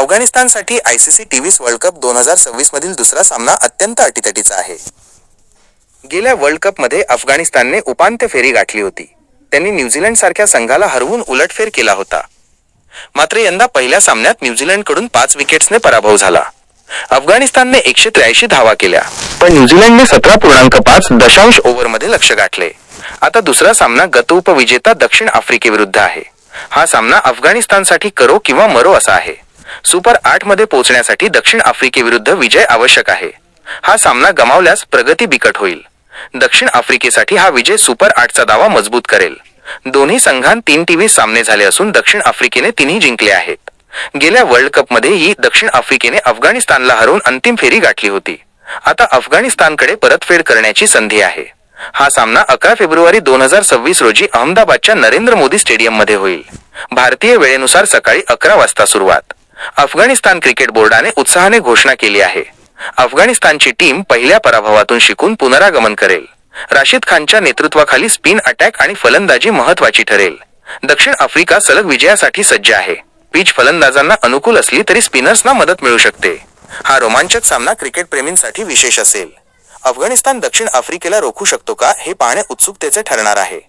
अफगाणिस्तानसाठी ICC टी20 world cup 2026 मधील दुसरा सामना अत्यंत अटीतटीचा आहे। गेल्या वर्ल्ड कपमध्ये अफगाणिस्तानने उपांत्य फेरी गाठली होती। त्यांनी न्यूझीलंड सारख्या संघाला हरवून उलटफेर केला होता। मात्र यंदा पहिल्या सामन्यात न्यूझीलंडकडून 5 विकेट्सने पराभव झाला। अफगाणिस्तानने 183 धावा केल्या, पण न्यूझीलंडने 17.5 ओव्हरमध्ये लक्ष्य गाठले। आता दुसरा सामना गतउपविजेता दक्षिण आफ्रिकेविरुद्ध आहे। हा सामना अफगाणिस्तानसाठी करो किंवा मरो असा आहे। सुपर 8 मध्ये पोहोचण्यासाठी दक्षिण आफ्रिकेविरुद्ध विजय आवश्यक आहे। हा सामना गमावल्यास प्रगती बिकट होईल। दक्षिण आफ्रिकेसाठी हा विजय सुपर 8चा दावा मजबूत करेल। दोन्ही संघांत 3 टी20 सामने झाले असून दक्षिण आफ्रिकेने 3ही जिंकले आहेत। गेल्या वर्ल्ड कपमध्येही दक्षिण आफ्रिकेने अफगाणिस्तानला हरवून अंतिम फेरी गाठली होती। आता अफगाणिस्तानकडे परतफेड करण्याची संधी आहे। हा सामना 11 फेब्रुवारी 2026 रोजी अहमदाबादच्या नरेंद्र मोदी स्टेडियममध्ये होईल। भारतीय वेळेनुसार सकाळी 11 वाजता सुरुवात। अफगाणिस्तान क्रिकेट बोर्डाने उत्साहाने घोषणा केली आहे। अफगाणिस्तानची टीम पहिल्या पराभवातून शिकून पुनरागमन करेल। राशिद खानच्या नेतृत्वाखाली स्पिन अटॅक आणि फलंदाजी महत्त्वाची ठरेल। दक्षिण आफ्रिका सलग विजयासाठी सज्ज आहे। पिच फलंदाजांना अनुकूल असली तरी स्पिनर्सना मदत मिळू शकते। हा रोमांचक सामना क्रिकेट प्रेमींसाठी विशेष असेल। अफगाणिस्तान दक्षिण आफ्रिकेला रोखू शकतो का हे पाहणे उत्सुकतेचे ठरणार आहे।